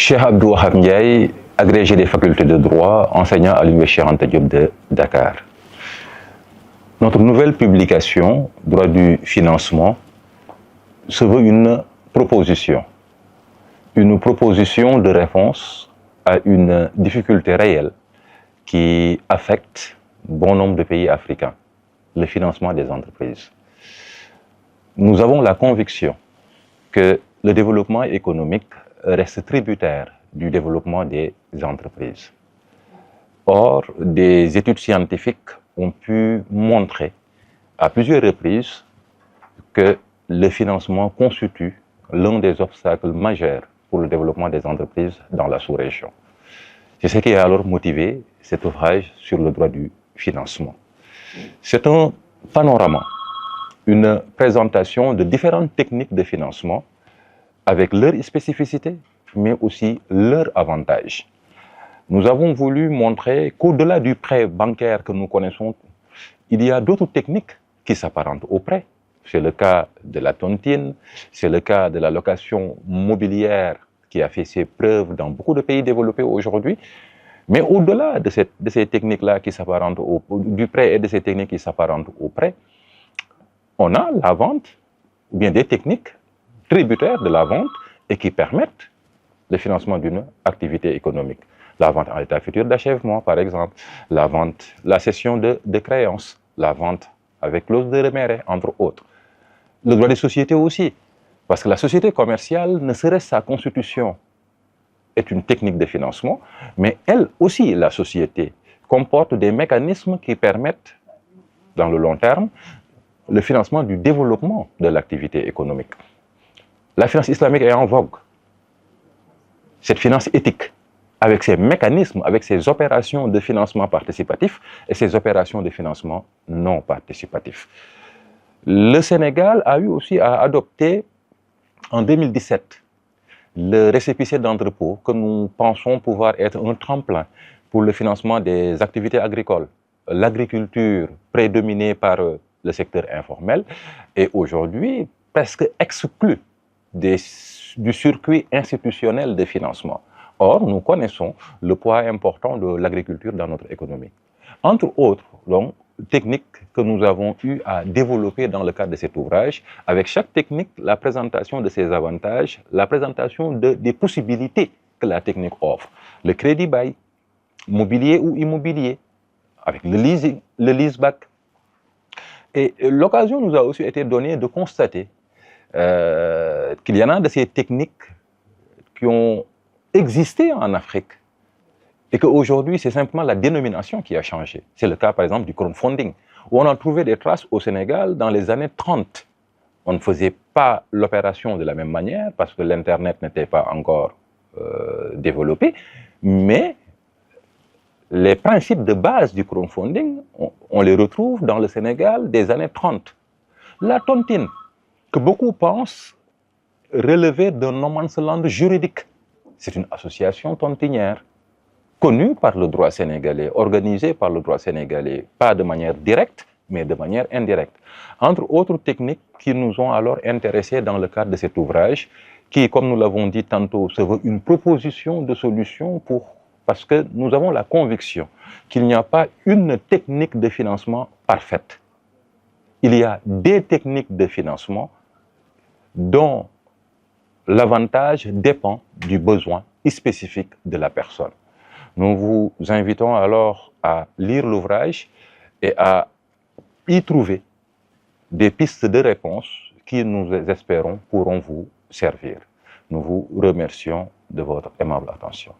Cheikh Abdou Wahab Ndiaye, agrégé des facultés de droit, enseignant à l'Université Cheikh Anta Diop de Dakar. Notre nouvelle publication, Droit du financement, se veut une proposition de réponse à une difficulté réelle qui affecte bon nombre de pays africains, le financement des entreprises. Nous avons la conviction que le développement économique reste tributaire du développement des entreprises. Or, des études scientifiques ont pu montrer à plusieurs reprises que le financement constitue l'un des obstacles majeurs pour le développement des entreprises dans la sous-région. C'est ce qui a alors motivé cet ouvrage sur le droit du financement. C'est un panorama, une présentation de différentes techniques de financement avec leurs spécificités, mais aussi leurs avantages. Nous avons voulu montrer qu'au-delà du prêt bancaire que nous connaissons, il y a d'autres techniques qui s'apparentent au prêt. C'est le cas de la tontine, c'est le cas de la location mobilière qui a fait ses preuves dans beaucoup de pays développés aujourd'hui. Mais au-delà de ces techniques-là qui s'apparentent du prêt et de ces techniques qui s'apparentent au prêt, on a la vente, ou bien des techniques tributaires de la vente et qui permettent le financement d'une activité économique. La vente en état futur d'achèvement, par exemple, la cession de créances, la vente avec clause de réméré, entre autres. Le droit des sociétés aussi, parce que la société commerciale, ne serait-ce sa constitution, est une technique de financement, mais elle aussi, la société, comporte des mécanismes qui permettent, dans le long terme, le financement du développement de l'activité économique. La finance islamique est en vogue. Cette finance éthique, avec ses mécanismes, avec ses opérations de financement participatif et ses opérations de financement non participatif. Le Sénégal a eu aussi à adopter en 2017 le récépissé d'entrepôt que nous pensons pouvoir être un tremplin pour le financement des activités agricoles. L'agriculture prédominée par le secteur informel est aujourd'hui presque exclue du circuit institutionnel de financement. Or, nous connaissons le poids important de l'agriculture dans notre économie. Entre autres, donc, techniques que nous avons eu à développer dans le cadre de cet ouvrage, avec chaque technique, la présentation de ses avantages, la présentation des possibilités que la technique offre. Le crédit bail, mobilier ou immobilier, avec le leasing, le leaseback. Et l'occasion nous a aussi été donnée de constater qu'il y en a de ces techniques qui ont existé en Afrique et qu'aujourd'hui, c'est simplement la dénomination qui a changé. C'est le cas, par exemple, du crowdfunding, où on a trouvé des traces au Sénégal dans les années 30. On ne faisait pas l'opération de la même manière parce que l'Internet n'était pas encore développé, mais les principes de base du crowdfunding, on les retrouve dans le Sénégal des années 30. La tontine, que beaucoup pensent relever d'un no man's land juridique. C'est une association tontinière, connue par le droit sénégalais, organisée par le droit sénégalais, pas de manière directe, mais de manière indirecte. Entre autres techniques qui nous ont alors intéressés dans le cadre de cet ouvrage, qui, comme nous l'avons dit tantôt, se veut une proposition de solution parce que nous avons la conviction qu'il n'y a pas une technique de financement parfaite. Il y a des techniques de financement dont l'avantage dépend du besoin spécifique de la personne. Nous vous invitons alors à lire l'ouvrage et à y trouver des pistes de réponse qui, nous espérons, pourront vous servir. Nous vous remercions de votre aimable attention.